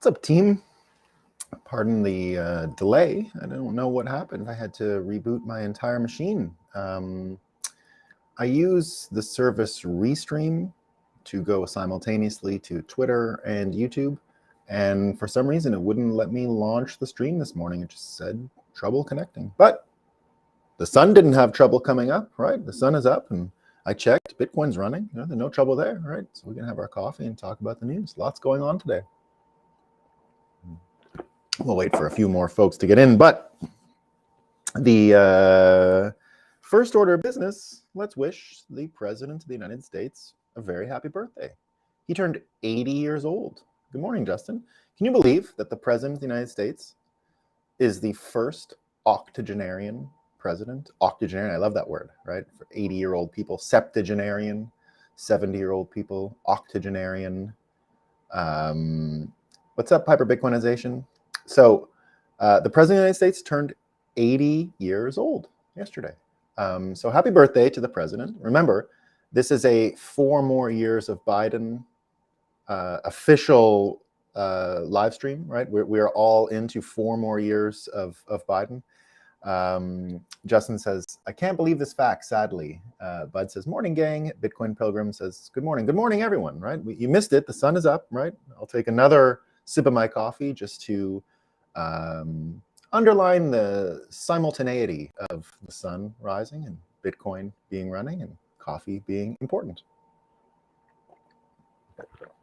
What's up, team? Pardon the delay. I don't know what happened. I had to reboot my entire machine. I use the service Restream to go simultaneously to Twitter and YouTube. And for some reason, it wouldn't let me launch the stream this morning. It just said trouble connecting. But the sun didn't have trouble coming up, right? The sun is up, and I checked. Bitcoin's running. There's no trouble there, right? So we can have our coffee and talk about the news. Lots going on today. We'll wait for a few more folks to get in, but the first order of business, let's wish the President of the United States a very happy birthday. He turned 80 years old. Good morning, Justin. Can you believe that the President of the United States is the first octogenarian president? Octogenarian, I love that word, right? For 80-year-old people, septuagenarian, 70-year-old people, octogenarian. What's up, Hyper Bitcoinization? So the President of the United States turned 80 years old yesterday. So happy birthday to the President. Remember, this is a 4 more years of Biden official live stream, right? We are all into 4 more years of Biden. Justin says, I can't believe this fact, sadly. Bud says, morning, gang. Bitcoin Pilgrim says, good morning. Good morning, everyone, right? You missed it. The sun is up, right? I'll take another sip of my coffee just to underline the simultaneity of the sun rising and Bitcoin being running and coffee being important.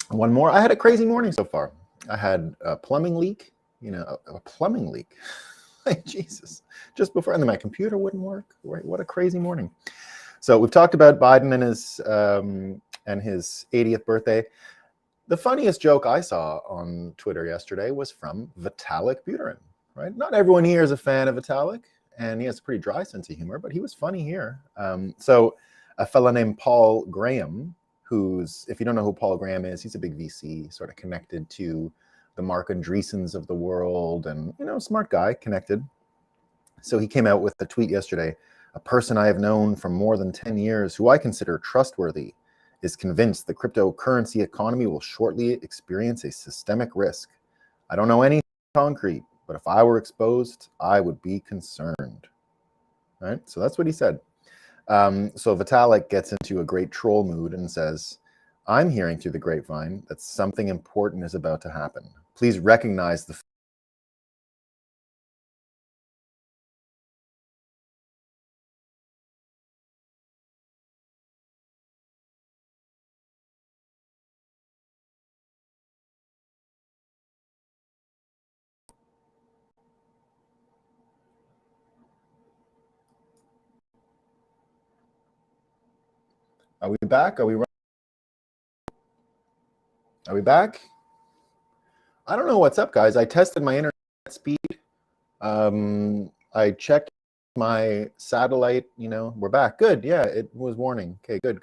One more. I had a crazy morning so far. I had a plumbing leak, a plumbing leak. Jesus, just before, and then my computer wouldn't work. Right? What a crazy morning. So we've talked about Biden and his 80th birthday. The funniest joke I saw on Twitter yesterday was from Vitalik Buterin, right? Not everyone here is a fan of Vitalik, and he has a pretty dry sense of humor, but he was funny here. So a fellow named Paul Graham, who's, if you don't know who Paul Graham is, he's a big VC, sort of connected to the Mark Andreessens of the world, and, smart guy, connected. So he came out with a tweet yesterday, a person I have known for more than 10 years who I consider trustworthy is convinced the cryptocurrency economy will shortly experience a systemic risk. I don't know anything concrete, but if I were exposed, I would be concerned. Right? So that's what he said. So Vitalik gets into a great troll mood and says, I'm hearing through the grapevine that something important is about to happen. Please recognize the Are we back? Are we back? I don't know what's up, guys. I tested my internet speed. I checked my satellite, we're back. Good. Yeah, it was warning. Okay, good.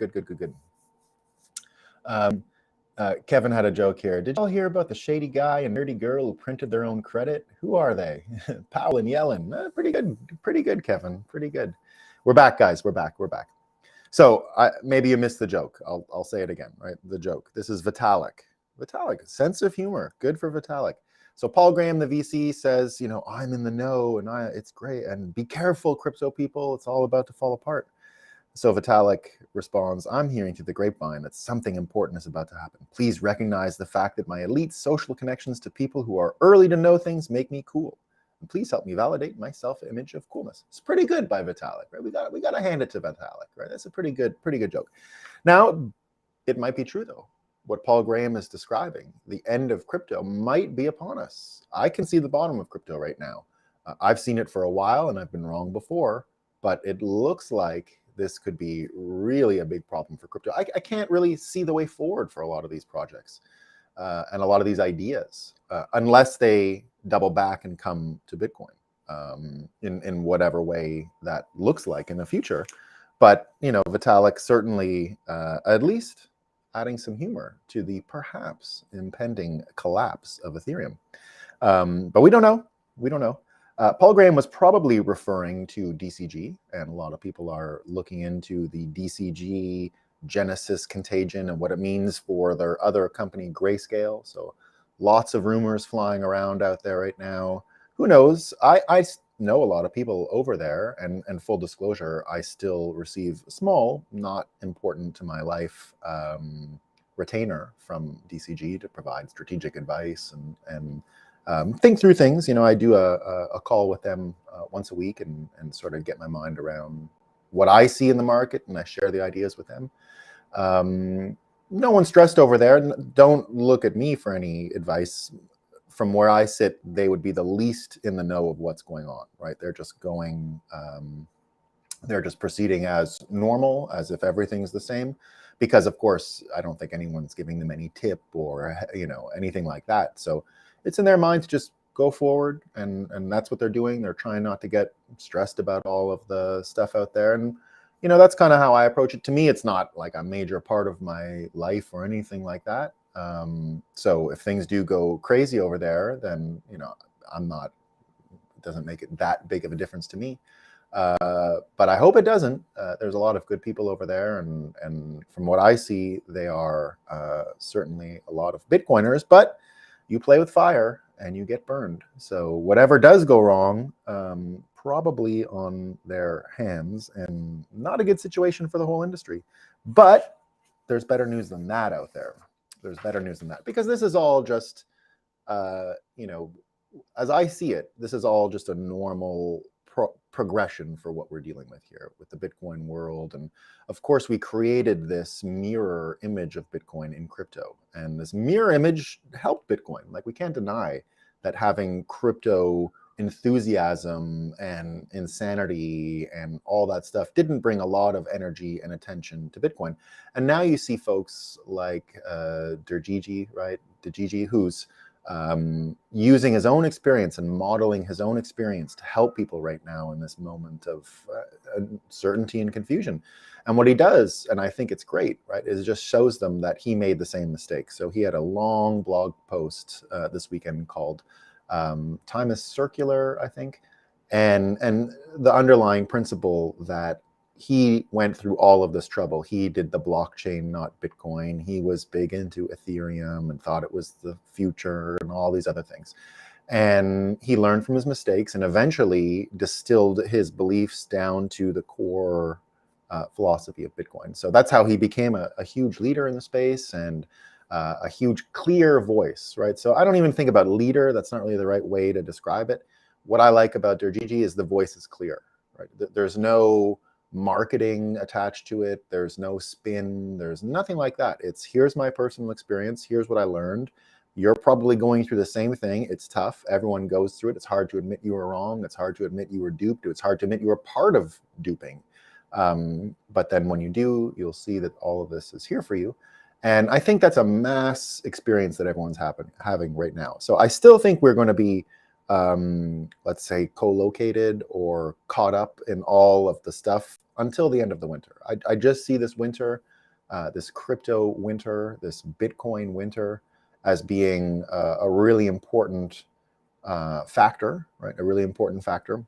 Kevin had a joke here. Did y'all hear about the shady guy and nerdy girl who printed their own credit? Who are they? Powell and Yellen. Pretty good, Kevin. Pretty good. We're back, guys. We're back. So maybe you missed the joke. I'll say it again, right? The joke. This is Vitalik. Vitalik, sense of humor. Good for Vitalik. So Paul Graham, the VC, says, I'm in the know, and it's great. And be careful, crypto people. It's all about to fall apart. So Vitalik responds, I'm hearing through the grapevine that something important is about to happen. Please recognize the fact that my elite social connections to people who are early to know things make me cool. And please help me validate my self-image of coolness. It's pretty good by Vitalik, right? We got to hand it to Vitalik, right? That's a pretty good joke. Now, it might be true, though. What Paul Graham is describing, the end of crypto might be upon us. I can see the bottom of crypto right now. I've seen it for a while, and I've been wrong before, but it looks like this could be really a big problem for crypto. I can't really see the way forward for a lot of these projects and a lot of these ideas, unless they double back and come to Bitcoin in whatever way that looks like in the future. But, Vitalik certainly at least adding some humor to the perhaps impending collapse of Ethereum. But we don't know. Paul Graham was probably referring to DCG, and a lot of people are looking into the DCG Genesis contagion and what it means for their other company, Grayscale. So Lots of rumors flying around out there right now. Who knows? I know a lot of people over there, and full disclosure, I still receive a small, not important to my life, retainer from DCG to provide strategic advice and think through things. I do a call with them once a week and sort of get my mind around what I see in the market, and I share the ideas with them. No one's stressed over there. Don't look at me for any advice. From where I sit, they would be the least in the know of what's going on, right? They're just going, they're just proceeding as normal, as if everything's the same. Because of course, I don't think anyone's giving them any tip or, anything like that. So it's in their mind to just go forward, and that's what they're doing. They're trying not to get stressed about all of the stuff out there. And that's kind of how I approach it. To me, it's not like a major part of my life or anything like that. So if things do go crazy over there, then I'm not. It doesn't make it that big of a difference to me. But I hope it doesn't. There's a lot of good people over there, and from what I see, they are certainly a lot of Bitcoiners. But you play with fire and you get burned. So whatever does go wrong, probably on their hands, and not a good situation for the whole industry. But there's better news than that out there. There's better news than that, because this is all just, as I see it, this is all just a normal progression for what we're dealing with here with the Bitcoin world. And of course, we created this mirror image of Bitcoin in crypto, and this mirror image helped Bitcoin. Like, we can't deny that having crypto enthusiasm and insanity and all that stuff didn't bring a lot of energy and attention to Bitcoin. And now you see folks like Dergigi, right? Dergigi, who's using his own experience and modeling his own experience to help people right now in this moment of uncertainty and confusion. And what he does, and I think it's great, right, is it just shows them that he made the same mistake. So he had a long blog post this weekend called Time is Circular, I think. And the underlying principle that he went through all of this trouble. He did the blockchain, not Bitcoin. He was big into Ethereum and thought it was the future and all these other things. And he learned from his mistakes and eventually distilled his beliefs down to the core philosophy of Bitcoin. So that's how he became a huge leader in the space and a huge clear voice, right? So I don't even think about leader. That's not really the right way to describe it. What I like about Dergigi is the voice is clear, right? There's no marketing attached to it. There's no spin. There's nothing like that. It's, here's my personal experience. Here's what I learned. You're probably going through the same thing. It's tough. Everyone goes through it. It's hard to admit you were wrong. It's hard to admit you were duped. It's hard to admit you were part of duping. But then when you do, you'll see that all of this is here for you. And I think that's a mass experience that everyone's having right now. So I still think we're going to be, let's say, co-located or caught up in all of the stuff until the end of the winter. I just see this winter, this crypto winter, this Bitcoin winter, as being a really important factor, right? A really important factor.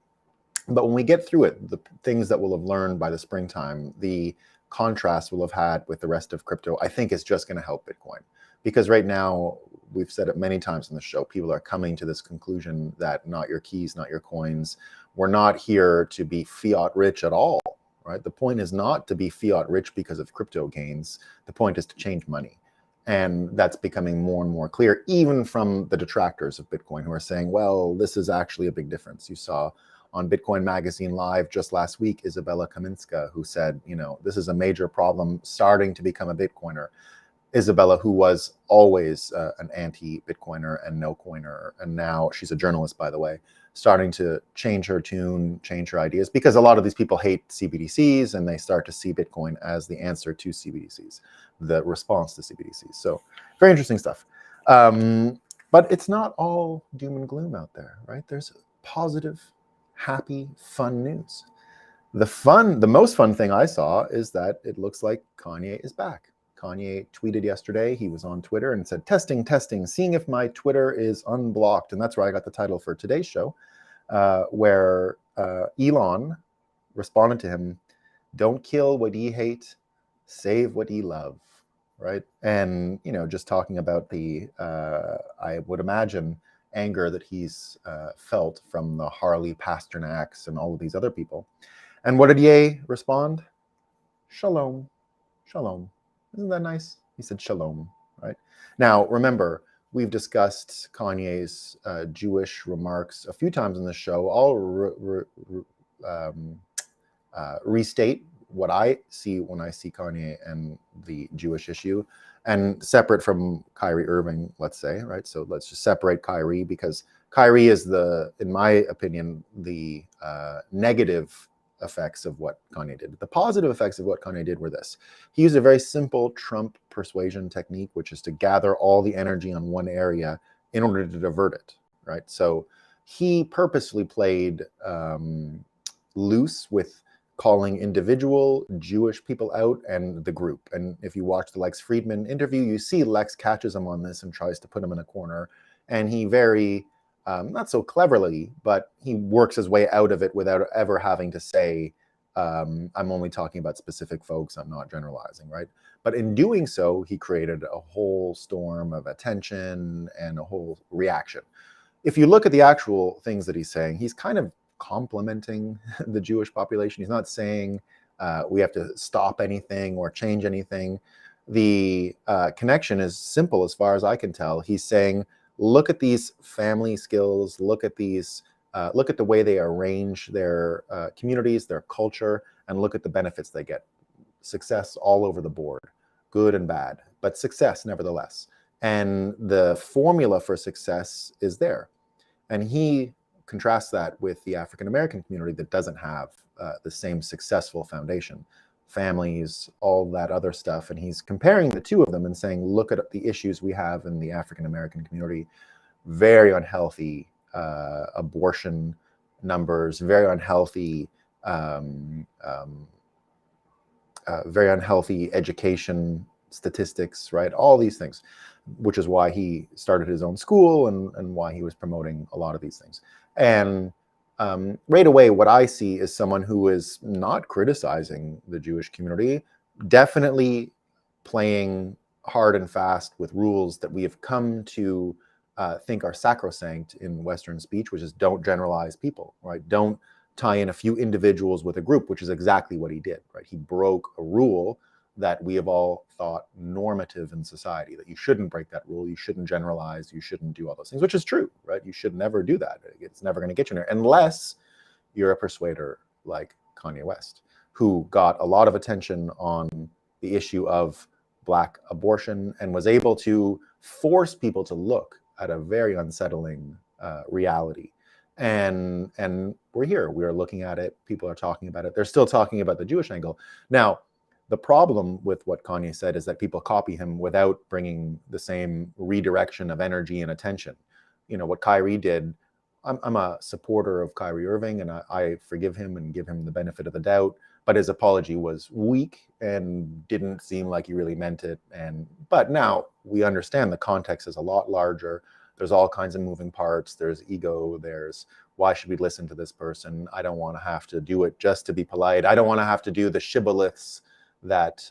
But when we get through it, the things that we'll have learned by the springtime, the contrast we'll have had with the rest of crypto, I think is just going to help Bitcoin. Because right now, we've said it many times in the show, people are coming to this conclusion that not your keys, not your coins. We're not here to be fiat rich at all, right? The point is not to be fiat rich because of crypto gains. The point is to change money. And that's becoming more and more clear, even from the detractors of Bitcoin who are saying, well, this is actually a big difference. You saw on Bitcoin Magazine Live just last week, Isabella Kaminska, who said, this is a major problem starting to become a Bitcoiner. Isabella, who was always an anti-Bitcoiner and no-coiner, and now she's a journalist, by the way, starting to change her tune, change her ideas, because a lot of these people hate CBDCs and they start to see Bitcoin as the answer to CBDCs, the response to CBDCs. So very interesting stuff. But it's not all doom and gloom out there, right? There's positive, happy, fun news. The most fun thing I saw is that it looks like Kanye is back. Kanye tweeted yesterday, he was on Twitter and said, testing, seeing if my Twitter is unblocked. And that's where I got the title for today's show, where Elon responded to him, don't kill what ye hate, save what ye love. right? And just talking about the I would imagine anger that he's felt from the Harley Pasternaks and all of these other people. And what did Ye respond? Shalom, shalom. Isn't that nice? He said shalom, right? Now, remember, we've discussed Kanye's Jewish remarks a few times in this show. I'll restate what I see when I see Kanye and the Jewish issue, and separate from Kyrie Irving, let's say, right? So let's just separate Kyrie, because Kyrie is in my opinion, the negative effects of what Kanye did. The positive effects of what Kanye did were this. He used a very simple Trump persuasion technique, which is to gather all the energy on one area in order to divert it, right? So he purposely played loose with calling individual Jewish people out and the group. And if you watch the Lex Friedman interview, you see Lex catches him on this and tries to put him in a corner. And he very, not so cleverly, but he works his way out of it without ever having to say, I'm only talking about specific folks, I'm not generalizing, right? But in doing so, he created a whole storm of attention and a whole reaction. If you look at the actual things that he's saying, he's kind of complimenting the Jewish population. He's not saying we have to stop anything or change anything. The connection is simple as far as I can tell. He's saying, look at these family skills, look at these, look at the way they arrange their communities, their culture, and look at the benefits they get. Success all over the board, good and bad, but success nevertheless. And the formula for success is there. And he contrasts that with the African American community that doesn't have the same successful foundation, families, all that other stuff. And he's comparing the two of them and saying, look at the issues we have in the African American community. Very unhealthy abortion numbers, very unhealthy education statistics, right? All these things, which is why he started his own school and why he was promoting a lot of these things. And right away, what I see is someone who is not criticizing the Jewish community, definitely playing hard and fast with rules that we have come to think are sacrosanct in Western speech, which is don't generalize people, right? Don't tie in a few individuals with a group, which is exactly what he did, right? He broke a rule that we have all thought normative in society, that you shouldn't break that rule, you shouldn't generalize, you shouldn't do all those things, which is true, right? You should never do that. It's never going to get you there, unless you're a persuader like Kanye West, who got a lot of attention on the issue of Black abortion and was able to force people to look at a very unsettling reality. And we're here, we are looking at it, people are talking about it, they're still talking about the Jewish angle. Now, the problem with what Kanye said is that people copy him without bringing the same redirection of energy and attention. What Kyrie did, I'm a supporter of Kyrie Irving, and I forgive him and give him the benefit of the doubt, but his apology was weak and didn't seem like he really meant it. But now we understand the context is a lot larger. There's all kinds of moving parts. There's ego. There's why should we listen to this person? I don't want to have to do it just to be polite. I don't want to have to do the shibboleths that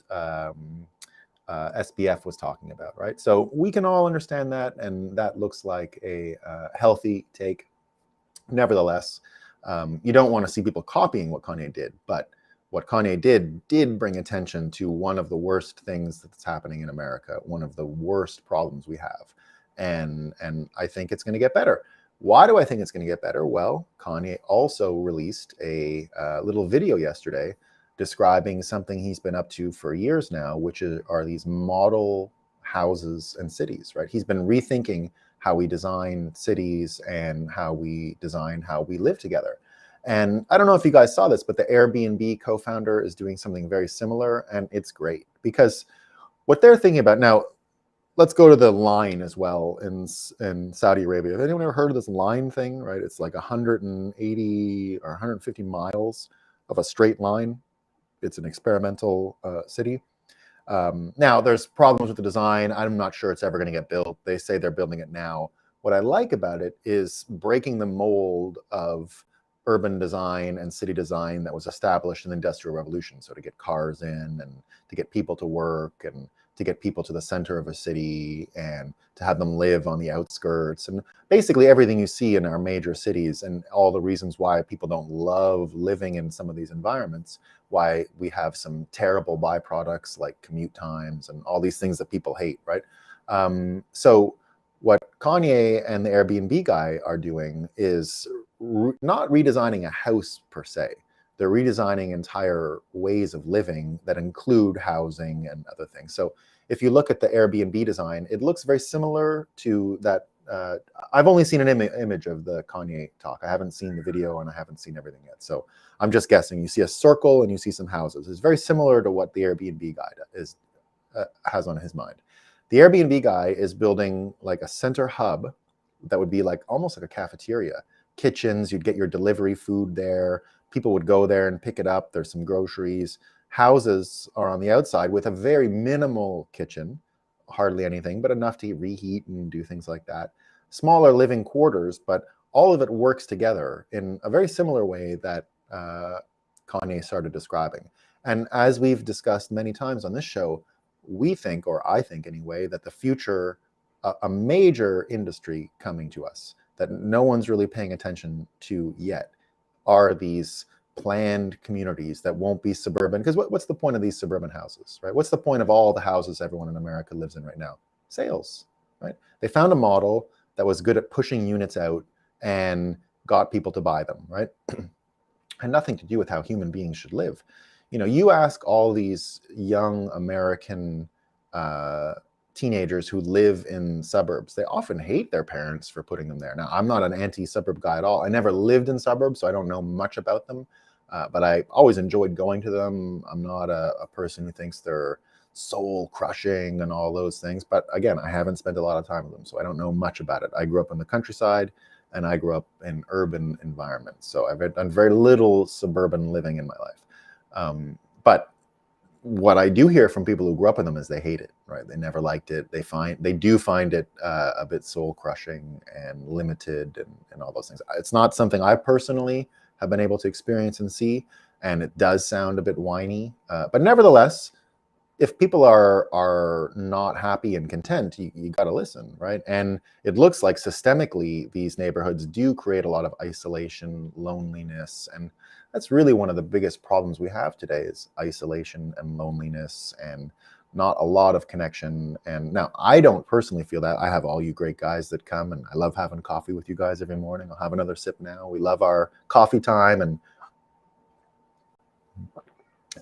SBF was talking about, right? So we can all understand that, and that looks like a healthy take. Nevertheless, you don't want to see people copying what Kanye did, but what Kanye did bring attention to one of the worst things that's happening in America, one of the worst problems we have. And I think it's going to get better. Why do I think it's going to get better? Well, Kanye also released a little video yesterday describing something he's been up to for years now, which are these model houses and cities, right? He's been rethinking how we design cities and how we design how we live together. And I don't know if you guys saw this, but the Airbnb co-founder is doing something very similar, and it's great because what they're thinking about now, let's go to the line as well in Saudi Arabia. Have anyone ever heard of this line thing, right? It's like 180 or 150 miles of a straight line. It's an experimental city. Now, there's problems with the design. I'm not sure it's ever going to get built. They say they're building it now. What I like about it is breaking the mold of urban design and city design that was established in the Industrial Revolution. So to get cars in and to get people to work and to get people to the center of a city and to have them live on the outskirts, and basically everything you see in our major cities, and all the reasons why people don't love living in some of these environments, why we have some terrible byproducts like commute times and all these things that people hate, right? So what Kanye and the Airbnb guy are doing is not redesigning a house per se. They're redesigning entire ways of living that include housing and other things. So if you look at the Airbnb design, it looks very similar to that. I've only seen an image of the Kanye talk. I haven't seen the video and I haven't seen everything yet. So I'm just guessing. You see a circle and you see some houses. It's very similar to what the Airbnb guy has on his mind. The Airbnb guy is building like a center hub that would be like almost like a cafeteria. Kitchens, you'd get your delivery food there. People would go there and pick it up. There's some groceries. Houses are on the outside with a very minimal kitchen, hardly anything, but enough to reheat and do things like that. Smaller living quarters, but all of it works together in a very similar way that Kanye started describing. And as we've discussed many times on this show, we think, or I think anyway, that the future, a major industry coming to us that no one's really paying attention to yet, are these planned communities that won't be suburban. Because what's the point of these suburban houses, right? What's the point of all the houses everyone in America lives in right now? Sales, right? They found a model that was good at pushing units out and got people to buy them, right? Had nothing to do with how human beings should live. You know, you ask all these young American teenagers who live in suburbs, they often hate their parents for putting them there. Now, I'm not an anti-suburb guy at all. I never lived in suburbs, so I don't know much about them, but I always enjoyed going to them. I'm not a person who thinks they're soul crushing and all those things, but again, I haven't spent a lot of time with them, so I don't know much about it. I grew up in the countryside and I grew up in urban environments, so I've done very little suburban living in my life. But what I do hear from people who grew up in them is they hate it, right? They never liked it. They do find it a bit soul crushing and limited and all those things. It's not something I personally have been able to experience and see, and it does sound a bit whiny. But nevertheless, if people are not happy and content, you got to listen, right? And it looks like systemically these neighborhoods do create a lot of isolation, loneliness, and that's really one of the biggest problems we have today is isolation and loneliness and not a lot of connection. And now I don't personally feel that. I have all you great guys that come, and I love having coffee with you guys every morning. I'll have another sip now. We love our coffee time, and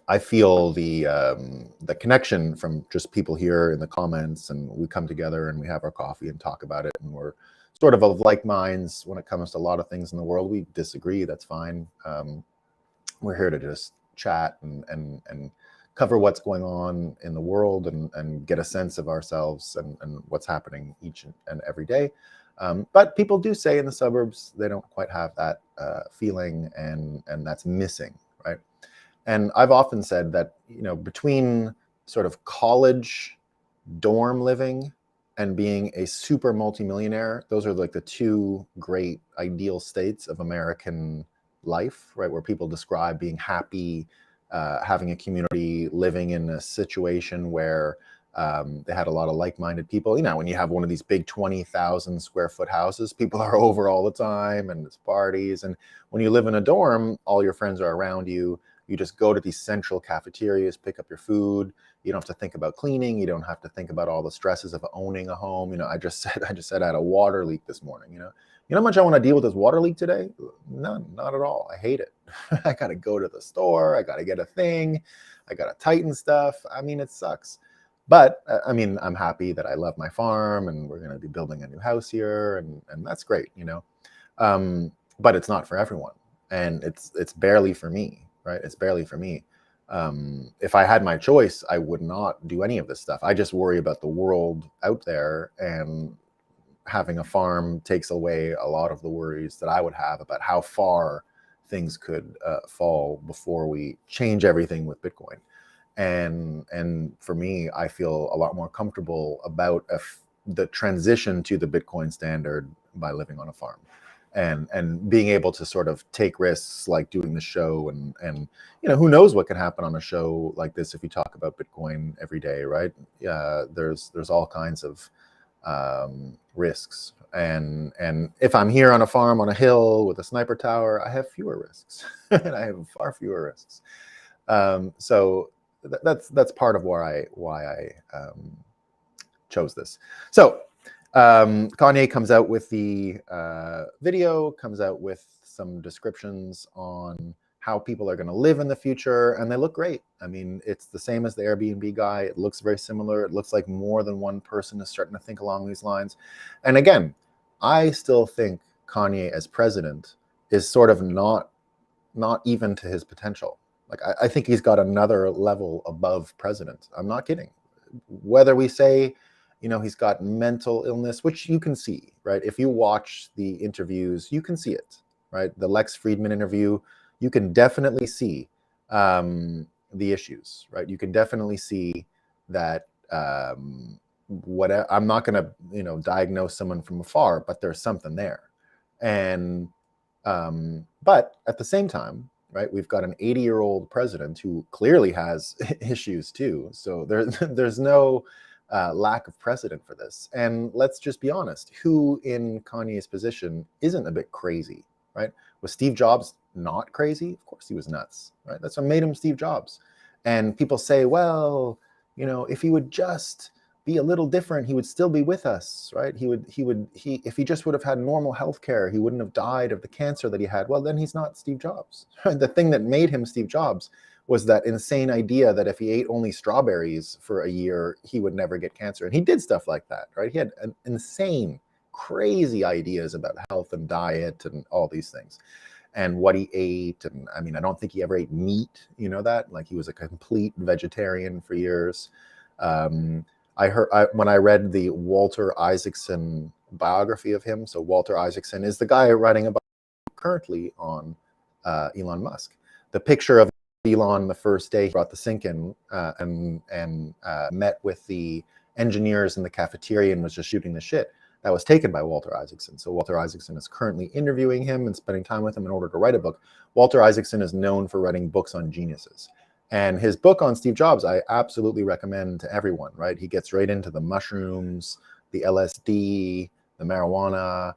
I feel the connection from just people here in the comments, and we come together and we have our coffee and talk about it, and we're sort of like minds when it comes to a lot of things in the world. We disagree, that's fine. We're here to just chat and cover what's going on in the world and get a sense of ourselves and what's happening each and every day. But people do say in the suburbs they don't quite have that feeling, and that's missing, right? And I've often said that, you know, between sort of college dorm living and being a super multimillionaire, those are like the two great ideal states of American life, right? Where people describe being happy, having a community, living in a situation where they had a lot of like-minded people. You know, when you have one of these big 20,000 square foot houses, people are over all the time and it's parties. And when you live in a dorm, all your friends are around you. You just go to these central cafeterias, pick up your food. You don't have to think about cleaning. You don't have to think about all the stresses of owning a home. You know, I just said I had a water leak this morning. You know how much I want to deal with this water leak today? None, not at all. I hate it. I got to go to the store. I got to get a thing. I got to tighten stuff. I mean, it sucks. But I mean, I'm happy that I love my farm and we're going to be building a new house here. And that's great, you know. But it's not for everyone. And it's barely for me. Right? It's barely for me. If I had my choice, I would not do any of this stuff. I just worry about the world out there, and having a farm takes away a lot of the worries that I would have about how far things could fall before we change everything with Bitcoin. And for me, I feel a lot more comfortable about the transition to the Bitcoin standard by living on a farm. and being able to sort of take risks like doing the show, and who knows what can happen on a show like this if you talk about Bitcoin every day, right? There's all kinds of risks, and if I'm here on a farm on a hill with a sniper tower, I have fewer risks and I have far fewer risks. So that's part of why I chose this. So Kanye comes out with the video, comes out with some descriptions on how people are going to live in the future, and they look great. I mean, it's the same as the Airbnb guy. It looks very similar. It looks like more than one person is starting to think along these lines. And again, I still think Kanye as president is sort of not even to his potential. Like, I think he's got another level above president. I'm not kidding. Whether we say, he's got mental illness, which you can see, right? If you watch the interviews, you can see it, right? The Lex Friedman interview, you can definitely see the issues, right? You can definitely see that I'm not going to, diagnose someone from afar, but there's something there. And but at the same time, right, we've got an 80-year-old president who clearly has issues too. So there's no lack of precedent for this. And let's just be honest, who in Kanye's position isn't a bit crazy, right? Was Steve Jobs not crazy? Of course he was nuts, right? That's what made him Steve Jobs. And people say, well, if he would just be a little different, he would still be with us, right? If he just would have had normal health care, he wouldn't have died of the cancer that he had. Well, then he's not Steve Jobs. The thing that made him Steve Jobs was that insane idea that if he ate only strawberries for a year, he would never get cancer. And he did stuff like that, right? He had an insane, crazy ideas about health and diet and all these things and what he ate. And I mean, I don't think he ever ate meat, that? Like, he was a complete vegetarian for years. When I read the Walter Isaacson biography of him, so Walter Isaacson is the guy writing about currently on Elon Musk. The picture of Elon the first day he brought the sink in and met with the engineers in the cafeteria and was just shooting the shit, that was taken by Walter Isaacson. So Walter Isaacson is currently interviewing him and spending time with him in order to write a book. Walter Isaacson is known for writing books on geniuses. And his book on Steve Jobs, I absolutely recommend to everyone, right? He gets right into the mushrooms, the LSD, the marijuana,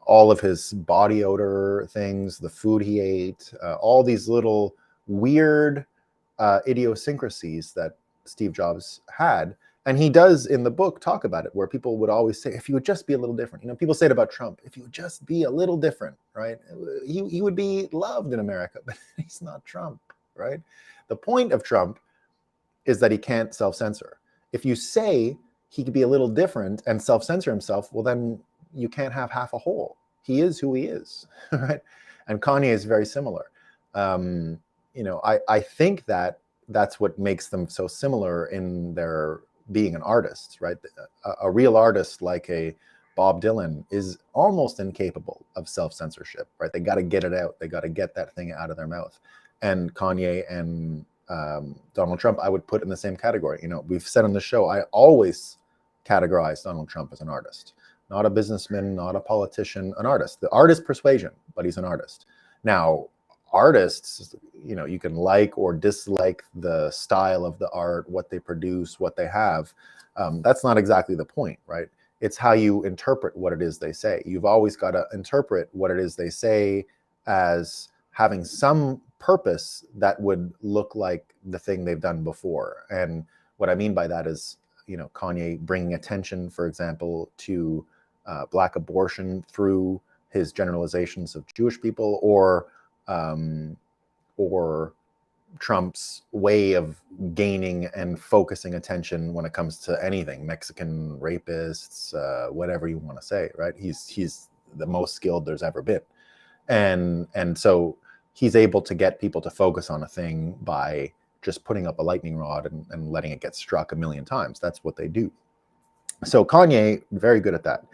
all of his body odor things, the food he ate, all these little weird idiosyncrasies that Steve Jobs had. And he does in the book talk about it, where people would always say, if you would just be a little different. People say it about Trump, if you would just be a little different, right? He would be loved in America, but he's not Trump, right? The point of Trump is that he can't self-censor. If you say he could be a little different and self-censor himself, well, then you can't have half a whole. He is who he is, right? And Kanye is very similar. I think that that's what makes them so similar in their being an artist, right? A real artist like a Bob Dylan is almost incapable of self-censorship, right? They got to get it out. They got to get that thing out of their mouth. And Kanye and Donald Trump, I would put in the same category. We've said on the show, I always categorize Donald Trump as an artist, not a businessman, not a politician, an artist. The artist persuasion, but he's an artist. Now, artists, you can like or dislike the style of the art, what they produce, what they have. That's not exactly the point, right? It's how you interpret what it is they say. You've always got to interpret what it is they say as having some purpose that would look like the thing they've done before. And what I mean by that is, Kanye bringing attention, for example, to Black abortion through his generalizations of Jewish people, or Trump's way of gaining and focusing attention when it comes to anything, Mexican rapists, whatever you want to say, right? He's the most skilled there's ever been. And so he's able to get people to focus on a thing by just putting up a lightning rod and letting it get struck a million times. That's what they do. So Kanye, very good at that.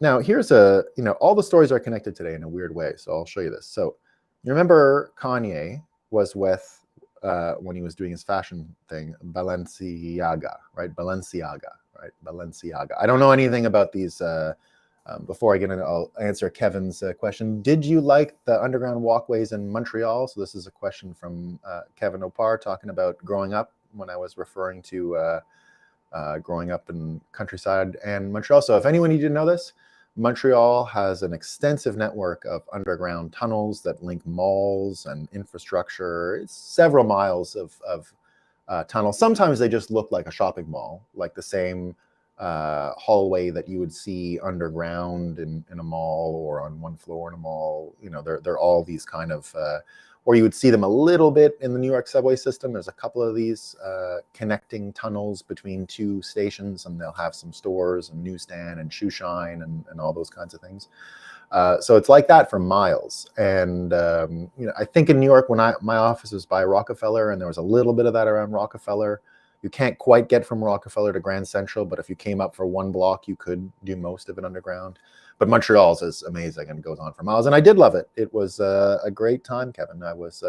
Now here's all the stories are connected today in a weird way. So I'll show you this. So you remember Kanye was with, when he was doing his fashion thing, Balenciaga, right? Balenciaga. I don't know anything about these Before I get into, I'll answer Kevin's question. Did you like the underground walkways in Montreal? So this is a question from Kevin Opar talking about growing up, when I was referring to growing up in countryside and Montreal. So if anyone didn't know this, Montreal has an extensive network of underground tunnels that link malls and infrastructure. It's several miles of tunnels. Sometimes they just look like a shopping mall, like the same hallway that you would see underground in a mall or on one floor in a mall. You know, they're all these kind of, or you would see them a little bit in the New York subway system. There's a couple of these connecting tunnels between two stations, and they'll have some stores and newsstand and shoe shine and all those kinds of things. So it's like that for miles. And you know, I think in New York, when my office was by Rockefeller, and there was a little bit of that around Rockefeller. You can't quite get from Rockefeller to Grand Central, but if you came up for one block, you could do most of it underground. But Montreal's is amazing and goes on for miles. And I did love it. It was a great time, Kevin. I was,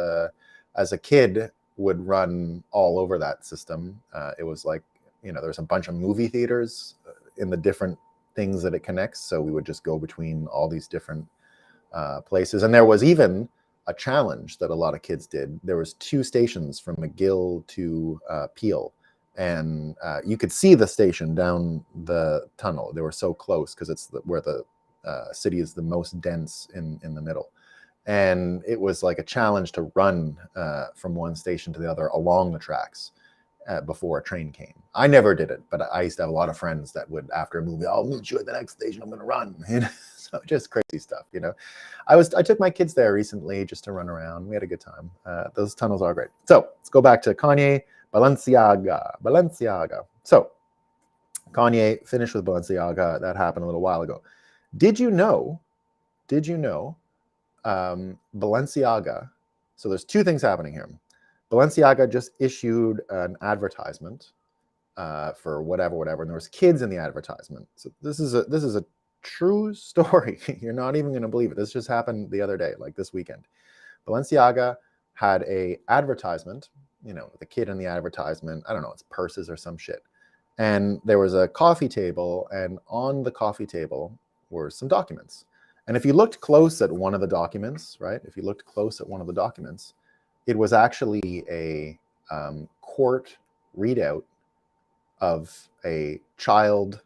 as a kid, would run all over that system. It was like, you know, there's a bunch of movie theaters in the different things that it connects. So we would just go between all these different places. And there was even a challenge that a lot of kids did. There was 2 stations from McGill to Peel. And you could see the station down the tunnel. They were so close because it's where the city is the most dense in the middle. And it was like a challenge to run from one station to the other along the tracks before a train came. I never did it, but I used to have a lot of friends that would, after a movie, I'll meet you at the next station, I'm going to run. You know? So just crazy stuff, you know. I took my kids there recently just to run around. We had a good time. Those tunnels are great. So let's go back to Kanye. Balenciaga. So Kanye finished with Balenciaga. That happened a little while ago. Did you know Balenciaga? So there's 2 things happening here. Balenciaga just issued an advertisement for whatever, and there was kids in the advertisement. So this is a true story. You're not even going to believe it. This just happened the other day, like this weekend. Balenciaga had a advertisement, you know, the kid in the advertisement, I don't know, it's purses or some shit. And there was a coffee table, and on the coffee table were some documents. And if you looked close at one of the documents, right, it was actually a court readout of a child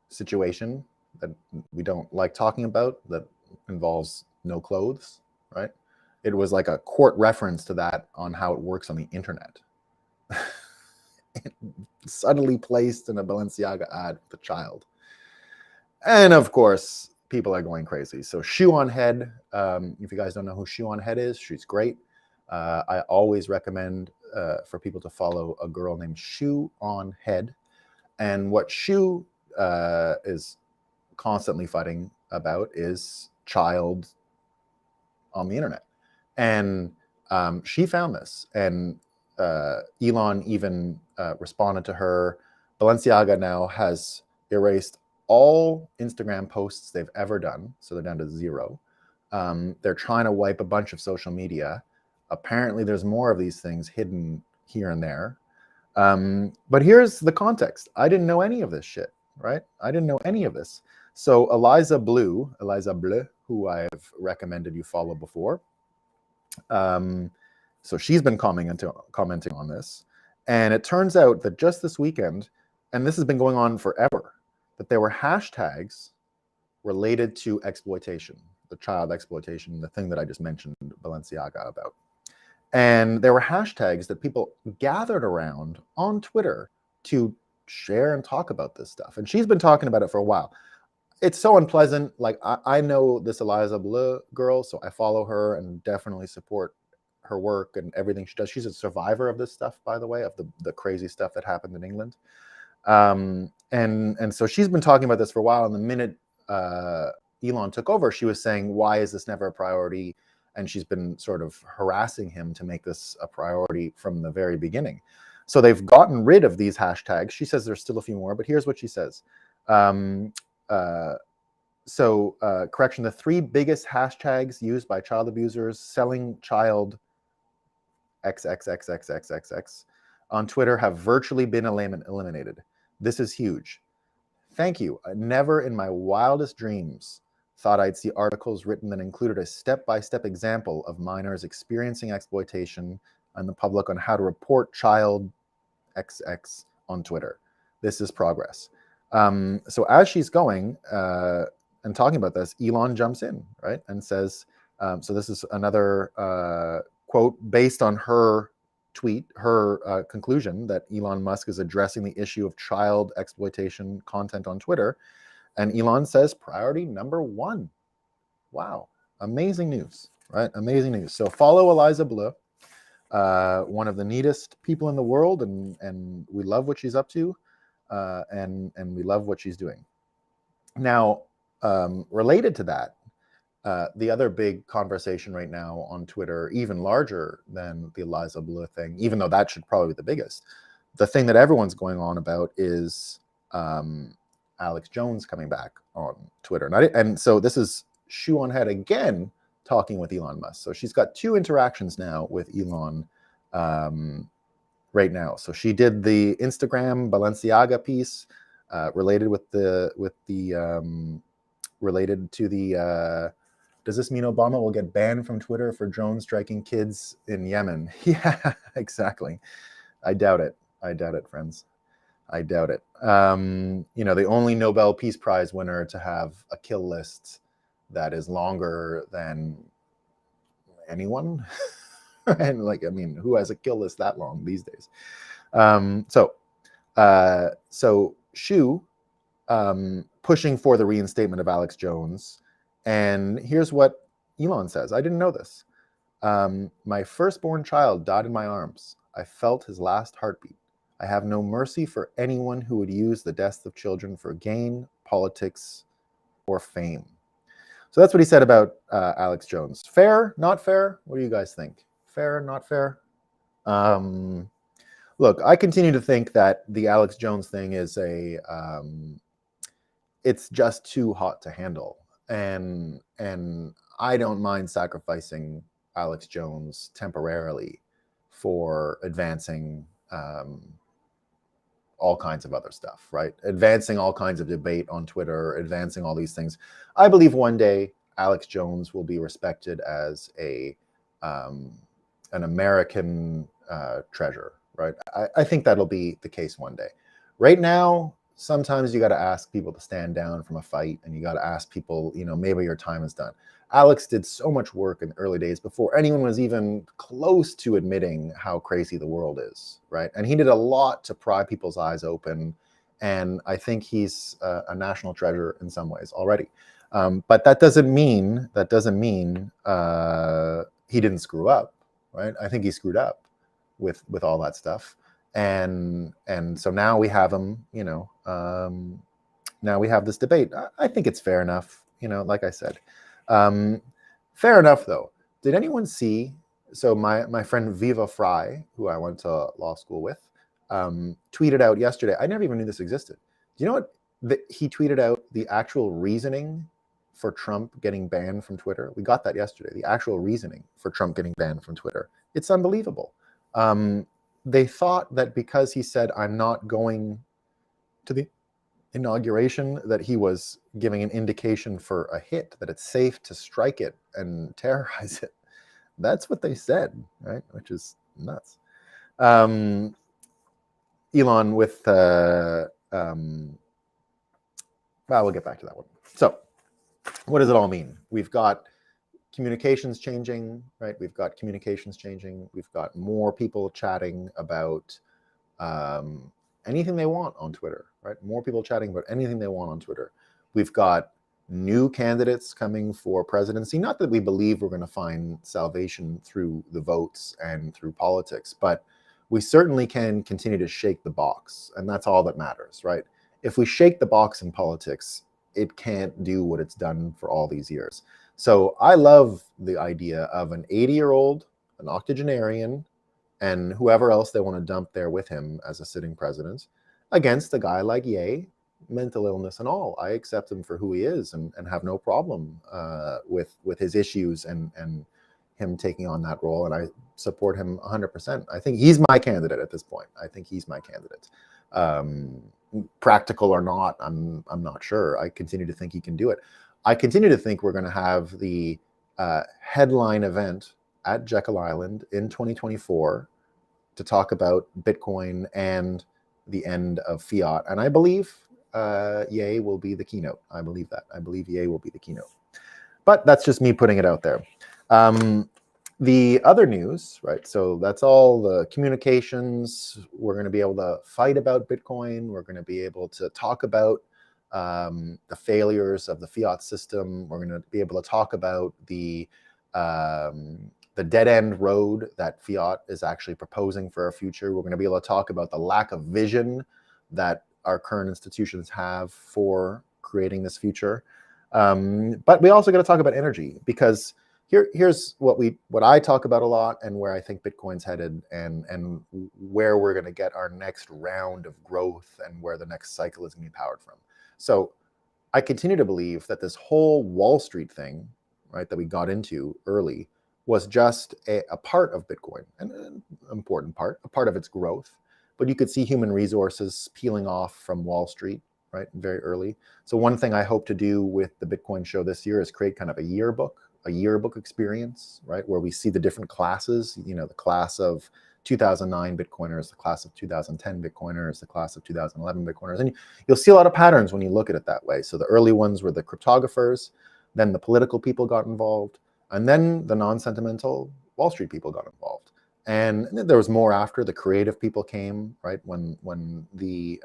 situation that we don't like talking about, that involves no clothes, right? It was like a court reference to that on how it works on the internet. Subtly placed in a Balenciaga ad with a child. And of course, people are going crazy. So Shoe on Head, if you guys don't know who Shoe on Head is, she's great. I always recommend for people to follow a girl named Shoe on Head. And what Shoe is constantly fighting about is child on the internet. And she found this, and Elon even responded to her. Balenciaga now has erased all Instagram posts they've ever done, so they're down to 0. They're trying to wipe a bunch of social media. Apparently, there's more of these things hidden here and there. But here's the context. I didn't know any of this shit, right? I didn't know any of this. So Eliza Bleu, who I've recommended you follow before, so she's been commenting on this. And it turns out that just this weekend, and this has been going on forever, that there were hashtags related to exploitation, the child exploitation, the thing that I just mentioned Balenciaga about. And there were hashtags that people gathered around on Twitter to share and talk about this stuff. And she's been talking about it for a while. It's so unpleasant. Like, I know this Eliza Bleu girl, so I follow her and definitely support her work and everything she does. She's a survivor of this stuff, by the way, of the crazy stuff that happened in England. And so she's been talking about this for a while. And the minute Elon took over, she was saying, why is this never a priority? And she's been sort of harassing him to make this a priority from the very beginning. So they've gotten rid of these hashtags. She says there's still a few more, but here's what she says. Correction, the 3 biggest hashtags used by child abusers: selling child XXXXXXX on Twitter have virtually been eliminated. This is huge. Thank you. Never in my wildest dreams thought I'd see articles written that included a step-by-step example of minors experiencing exploitation and the public on how to report child XX on Twitter. This is progress. So as she's going and talking about this, Elon jumps in, right, and says, so this is another quote based on her tweet, her conclusion that Elon Musk is addressing the issue of child exploitation content on Twitter. And Elon says, priority number 1. Wow, amazing news, right? Amazing news. So follow Eliza Bleu, one of the neatest people in the world, and we love what she's up to, and we love what she's doing. Now, related to that, the other big conversation right now on Twitter, even larger than the Eliza Bleu thing, even though that should probably be the biggest, the thing that everyone's going on about is Alex Jones coming back on Twitter. And so this is shoe on head again, talking with Elon Musk. So she's got 2 interactions now with Elon right now. So she did the Instagram Balenciaga piece related to the does this mean Obama will get banned from Twitter for drone striking kids in Yemen? Yeah, exactly. I doubt it. I doubt it, friends. I doubt it. The only Nobel Peace Prize winner to have a kill list that is longer than anyone. And who has a kill list that long these days? So Shu pushing for the reinstatement of Alex Jones. And here's what Elon says. I didn't know this. My firstborn child died in my arms. I felt his last heartbeat. I have no mercy for anyone who would use the deaths of children for gain, politics, or fame. So that's what he said about Alex Jones. Fair, not fair? What do you guys think? Fair, not fair? Look, I continue to think that the Alex Jones thing is it's just too hot to handle. And I don't mind sacrificing Alex Jones temporarily for advancing all kinds of other stuff, right? Advancing all kinds of debate on Twitter, advancing all these things. I believe one day Alex Jones will be respected as an American treasure, right? I think that'll be the case one day. Right now, sometimes you got to ask people to stand down from a fight, and you got to ask people, maybe your time is done. Alex did so much work in the early days before anyone was even close to admitting how crazy the world is, right? And he did a lot to pry people's eyes open, and I think he's a national treasure in some ways already. But that doesn't mean he didn't screw up, right? I think he screwed up with all that stuff. And so now we have him, now we have this debate. I think it's fair enough, like I said. Fair enough, though. Did anyone see, so my friend Viva Fry, who I went to law school with, tweeted out yesterday, I never even knew this existed. Do you know what? He tweeted out the actual reasoning for Trump getting banned from Twitter. We got that yesterday, the actual reasoning for Trump getting banned from Twitter. It's unbelievable. They thought that because he said, I'm not going to the inauguration, that he was giving an indication for a hit, that it's safe to strike it and terrorize it. That's what they said, right? Which is nuts. Elon with, well, we'll get back to that one. So what does it all mean? We've got communications changing, right? We've got communications changing. We've got more people chatting about anything they want on Twitter, right? More people chatting about anything they want on Twitter. We've got new candidates coming for presidency. Not that we believe we're going to find salvation through the votes and through politics, but we certainly can continue to shake the box. And that's all that matters, right? If we shake the box in politics, it can't do what it's done for all these years. So I love the idea of an 80-year-old, an octogenarian, and whoever else they want to dump there with him as a sitting president, against a guy like Ye, mental illness and all. I accept him for who he is and have no problem with his issues and him taking on that role. And I support him 100%. I think he's my candidate at this point. I think he's my candidate. Practical or not, I'm not sure. I continue to think he can do it. I continue to think we're going to have the headline event at Jekyll Island in 2024 to talk about Bitcoin and the end of fiat. And I believe Ye will be the keynote. I believe that. I believe Ye will be the keynote. But that's just me putting it out there. The other news, right? So that's all the communications. We're going to be able to fight about Bitcoin. We're going to be able to talk about the failures of the fiat system. We're going to be able to talk about the dead end road that fiat is actually proposing for our future. We're going to be able to talk about the lack of vision that our current institutions have for creating this future. But we also got to talk about energy, because here's what I talk about a lot, and where I think Bitcoin's headed, and where we're going to get our next round of growth, and where the next cycle is going to be powered from. So I continue to believe that this whole Wall Street thing, right, that we got into early, was just a part of Bitcoin, an important part, a part of its growth. But you could see human resources peeling off from Wall Street, right, very early. So one thing I hope to do with the Bitcoin show this year is create kind of a yearbook experience, right, where we see the different classes, the class of 2009 Bitcoiners, the class of 2010 Bitcoiners, the class of 2011 Bitcoiners. And you'll see a lot of patterns when you look at it that way. So the early ones were the cryptographers, then the political people got involved, and then the non-sentimental Wall Street people got involved. And there was more after. The creative people came, right, when the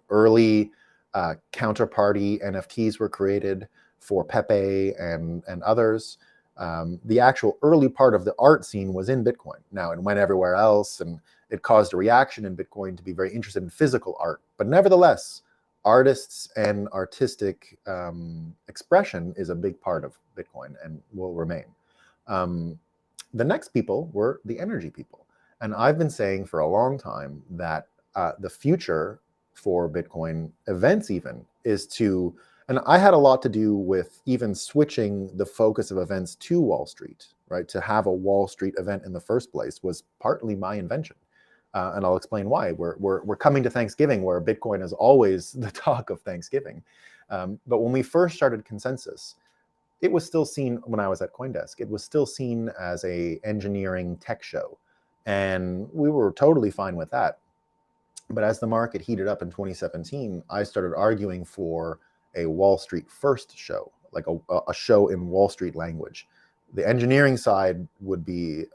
early counterparty NFTs were created for Pepe and others. The actual early part of the art scene was in Bitcoin. Now it went everywhere else, and it caused a reaction in Bitcoin to be very interested in physical art. But nevertheless, artists and artistic expression is a big part of Bitcoin and will remain. The next people were the energy people. And I've been saying for a long time that the future for Bitcoin events even is to, and I had a lot to do with even switching the focus of events to Wall Street, right? To have a Wall Street event in the first place was partly my invention. And I'll explain why. We're coming to Thanksgiving, where Bitcoin is always the talk of Thanksgiving. But when we first started Consensus, it was still seen, when I was at CoinDesk, it was still seen as a engineering tech show. And we were totally fine with that. But as the market heated up in 2017, I started arguing for a Wall Street first show, like a show in Wall Street language. The engineering side would be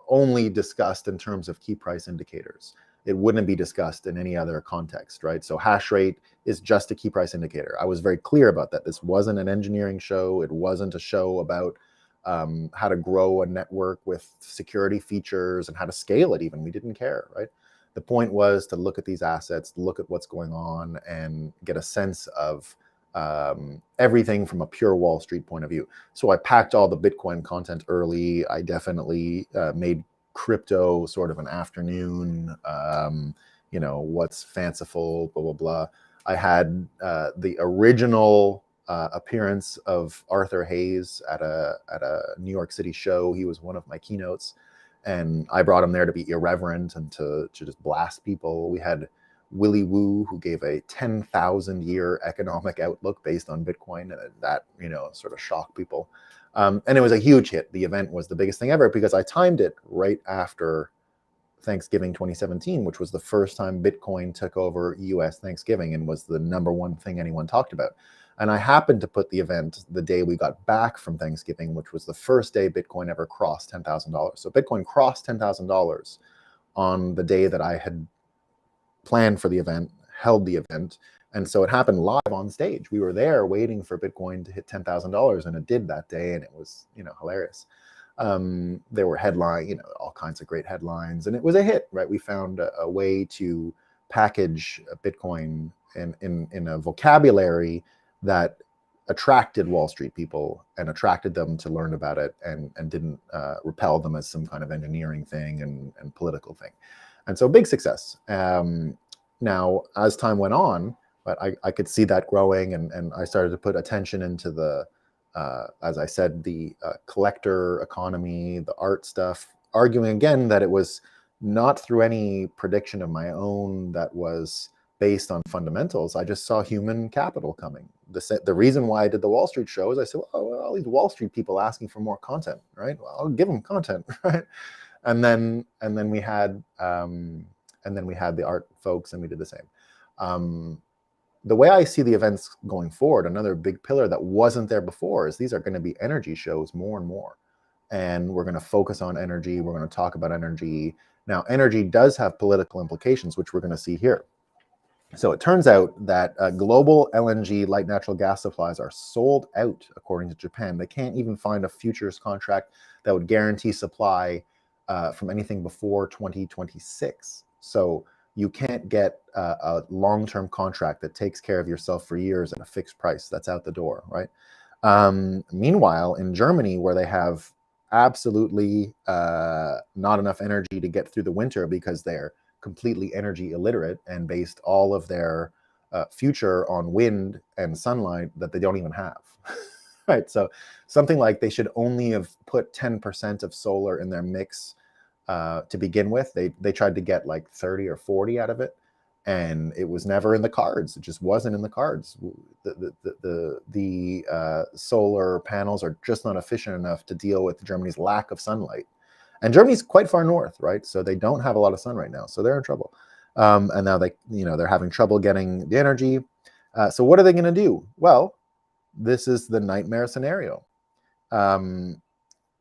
only discussed in terms of key price indicators. It wouldn't be discussed in any other context, right? So hash rate is just a key price indicator. I was very clear about that. This wasn't an engineering show. It wasn't a show about how to grow a network with security features and how to scale it even. We didn't care, right? The point was to look at these assets, look at what's going on, and get a sense of everything from a pure Wall Street point of view. So I packed all the Bitcoin content early. I definitely made crypto sort of an afternoon, what's fanciful, blah, blah, blah. I had the original appearance of Arthur Hayes at a New York City show. He was one of my keynotes. And I brought him there to be irreverent and to just blast people. We had Willy Woo, who gave a 10,000-year economic outlook based on Bitcoin. And that, sort of shocked people. And it was a huge hit. The event was the biggest thing ever because I timed it right after Thanksgiving 2017, which was the first time Bitcoin took over US Thanksgiving and was the #1 thing anyone talked about. And I happened to put the event the day we got back from Thanksgiving, which was the first day Bitcoin ever crossed $10,000. So Bitcoin crossed $10,000 on the day that I had planned for the event, held the event. And so it happened live on stage. We were there waiting for Bitcoin to hit $10,000, and it did that day, and it was, hilarious. There were all kinds of great headlines, and it was a hit, right? We found a way to package Bitcoin in a vocabulary that attracted Wall Street people and attracted them to learn about it, and didn't repel them as some kind of engineering thing and political thing. And so big success. Now, as time went on, but I could see that growing, and I started to put attention into the, as I said, the collector economy, the art stuff, arguing again that it was not through any prediction of my own that was based on fundamentals. I just saw human capital coming. The reason why I did the Wall Street show is I said, well, all these Wall Street people asking for more content, right? Well, I'll give them content, right? And then we had the art folks, and we did the same. The way I see the events going forward, another big pillar that wasn't there before is these are going to be energy shows more and more. And we're going to focus on energy. We're going to talk about energy. Now, energy does have political implications, which we're going to see here. So it turns out that global LNG, light natural gas supplies, are sold out, according to Japan. They can't even find a futures contract that would guarantee supply from anything before 2026. So you can't get a long-term contract that takes care of yourself for years at a fixed price. That's out the door, right? Meanwhile, in Germany, where they have absolutely not enough energy to get through the winter because they're completely energy illiterate and based all of their future on wind and sunlight that they don't even have. Right, so something like they should only have put 10% of solar in their mix to begin with. They tried to get like 30 or 40 out of it, and it was never in the cards. It just wasn't in the cards. The solar panels are just not efficient enough to deal with Germany's lack of sunlight. And Germany's quite far north, right? So they don't have a lot of sun right now, so they're in trouble. And now they're having trouble getting the energy. So what are they going to do? Well, this is the nightmare scenario.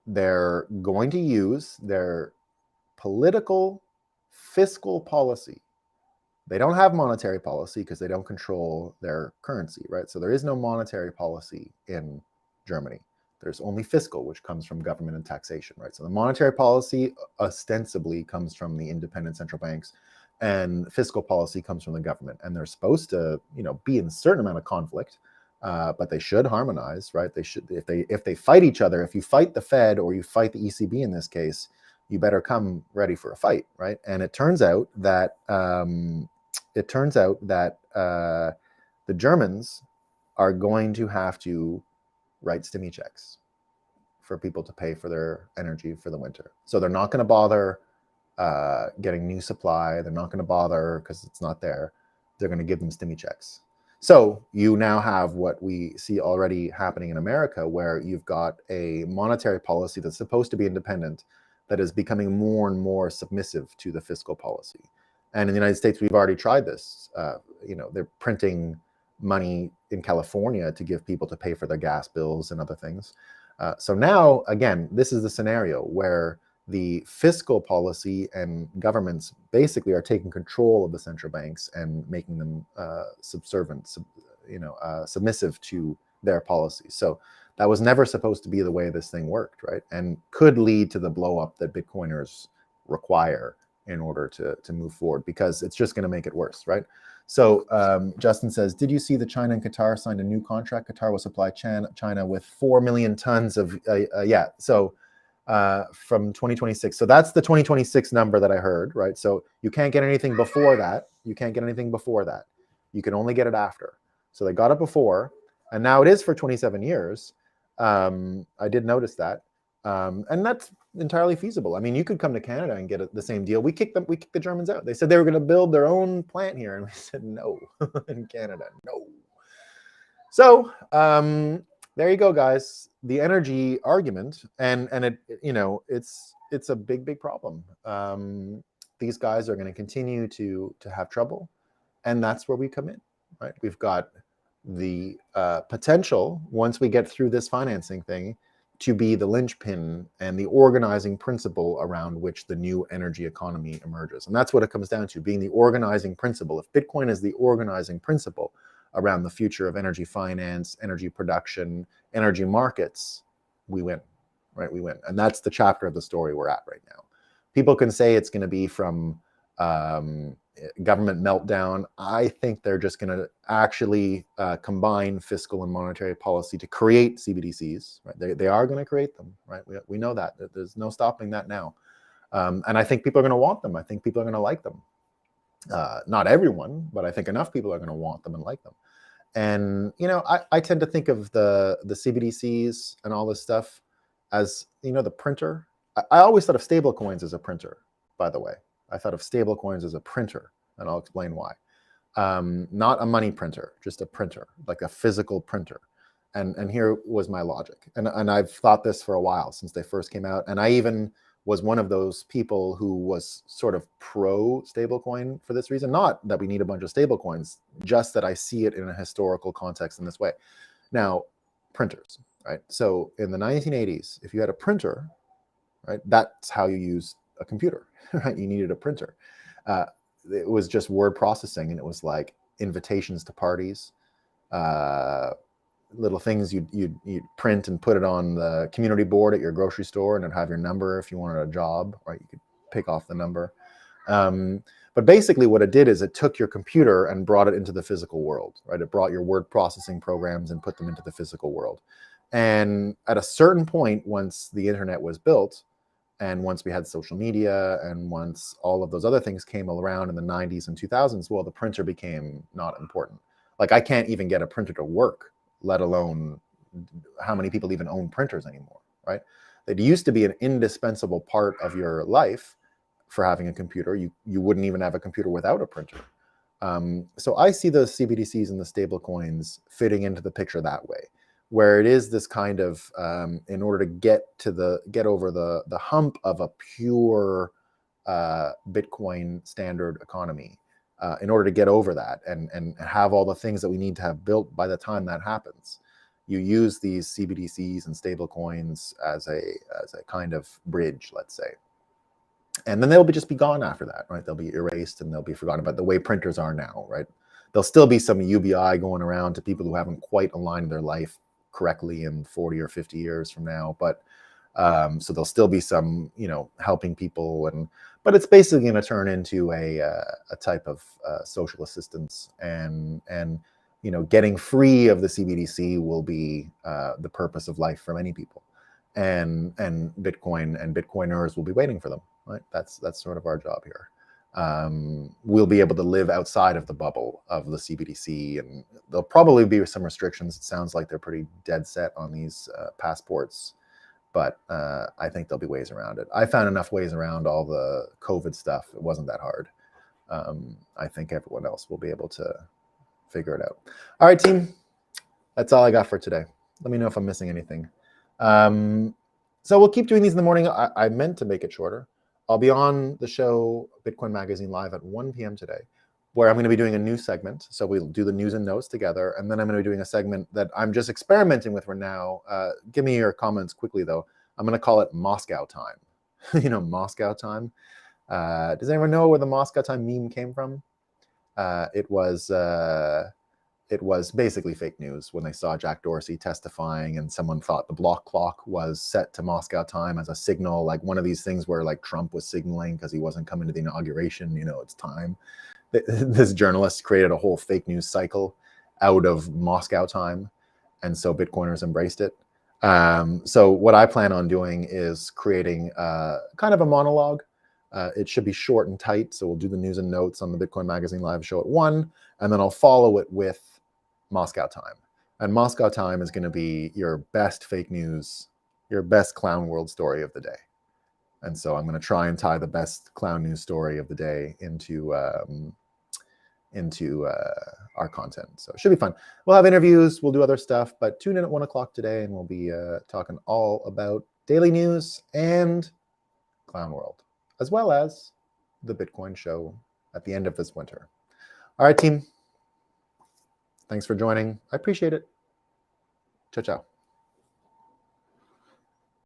They're going to use their political fiscal policy. They don't have monetary policy because they don't control their currency, right? So there is no monetary policy in Germany. There's only fiscal, which comes from government and taxation, right? So the monetary policy ostensibly comes from the independent central banks, and fiscal policy comes from the government. And they're supposed to, be in a certain amount of conflict, but they should harmonize, right? They should, if they fight each other, if you fight the Fed or you fight the ECB in this case, you better come ready for a fight, right? And it turns out that the Germans are going to have to write stimmy checks for people to pay for their energy for the winter. So they're not going to bother getting new supply. They're not going to bother because it's not there. They're going to give them stimmy checks. So you now have what we see already happening in America, where you've got a monetary policy that's supposed to be independent that is becoming more and more submissive to the fiscal policy. And in the United States, we've already tried this. They're printing money in California to give people to pay for their gas bills and other things. So now, again, this is the scenario where the fiscal policy and governments basically are taking control of the central banks and making them submissive to their policies. So that was never supposed to be the way this thing worked, right? And could lead to the blow up that Bitcoiners require in order to move forward, because it's just going to make it worse, right? So Justin says, did you see that China and Qatar signed a new contract? Qatar will supply China with 4 million tons of, from 2026. So that's the 2026 number that I heard, right? So you can't get anything before that. You can't get anything before that. You can only get it after. So they got it before, and now it is for 27 years. I did notice that. And that's entirely feasible. I mean, you could come to Canada and get the same deal. We kicked the Germans out. They said they were going to build their own plant here, and we said no. In Canada, no. So there you go, guys. The energy argument, and it's a big problem. These guys are going to continue to have trouble, and that's where we come in, right? We've got the potential, once we get through this financing thing, to be the linchpin and the organizing principle around which the new energy economy emerges. And that's what it comes down to, being the organizing principle. If Bitcoin is the organizing principle around the future of energy finance, energy production, energy markets, we win, right? We win. And that's the chapter of the story we're at right now. People can say it's going to be from government meltdown. I think they're just going to actually combine fiscal and monetary policy to create CBDCs. Right? They are going to create them. Right? We know that. There's no stopping that now. And I think people are going to want them. I think people are going to like them. Not everyone, but I think enough people are going to want them and like them. And I tend to think of the CBDCs and all this stuff as the printer. I always thought of stable coins as a printer, by the way. I thought of stable coins as a printer, and I'll explain why. not a money printer, just a printer, like a physical printer. And here was my logic. And I've thought this for a while since they first came out. And I even was one of those people who was sort of pro stablecoin for this reason. Not that we need a bunch of stablecoins, just that I see it in a historical context in this way. Now, printers, right? So in the 1980s, if you had a printer, right, that's how you used a computer, right? You needed a printer. It was just word processing, and it was like invitations to parties, little things you'd print and put it on the community board at your grocery store, and it'd have your number if you wanted a job, right? You could pick off the number. But basically what it did is it took your computer and brought it into the physical world, right? It brought your word processing programs and put them into the physical world. And at a certain point, once the internet was built, and once we had social media, and once all of those other things came around in the 90s and 2000s, well, the printer became not important. Like, I can't even get a printer to work, let alone how many people even own printers anymore, right? It used to be an indispensable part of your life for having a computer. You wouldn't even have a computer without a printer. So I see the CBDCs and the stable coins fitting into the picture that way, where it is this kind of, in order to get over the hump of a pure Bitcoin standard economy, in order to get over that and have all the things that we need to have built by the time that happens, you use these CBDCs and stable coins as a kind of bridge, let's say. And then they'll just be gone after that, right? They'll be erased and they'll be forgotten about, the way printers are now, right? There'll still be some UBI going around to people who haven't quite aligned their life correctly in 40 or 50 years from now. But so there'll still be some, helping people, but it's basically going to turn into a type of social assistance, and getting free of the CBDC will be the purpose of life for many people, and Bitcoin and Bitcoiners will be waiting for them. Right? That's sort of our job here. We'll be able to live outside of the bubble of the CBDC, and there'll probably be some restrictions. It sounds like they're pretty dead set on these passports, but I think there'll be ways around it. I found enough ways around all the COVID stuff. It wasn't that hard. I think everyone else will be able to figure it out. All right, team. That's all I got for today. Let me know if I'm missing anything. So we'll keep doing these in the morning. I meant to make it shorter. I'll be on the show Bitcoin Magazine Live at 1 p.m. today, where I'm going to be doing a new segment. So we'll do the news and notes together, and then I'm going to be doing a segment that I'm just experimenting with for now. Give me your comments quickly, though. I'm going to call it Moscow time. Moscow time. Does anyone know where the Moscow time meme came from? It was basically fake news when they saw Jack Dorsey testifying, and someone thought the block clock was set to Moscow time as a signal, like one of these things where like Trump was signaling because he wasn't coming to the inauguration, it's time. This journalist created a whole fake news cycle out of Moscow time, and so Bitcoiners embraced it. So what I plan on doing is creating kind of a monologue. It should be short and tight, so we'll do the news and notes on the Bitcoin Magazine Live show at 1, and then I'll follow it with Moscow time. And Moscow time is going to be your best fake news, your best clown world story of the day. And so I'm going to try and tie the best clown news story of the day into our content. So it should be fun. We'll have interviews, we'll do other stuff, but tune in at 1 o'clock today, and we'll be talking all about daily news and clown world, as well as the Bitcoin show at the end of this winter. All right, team. Thanks for joining. I appreciate it. Ciao, ciao.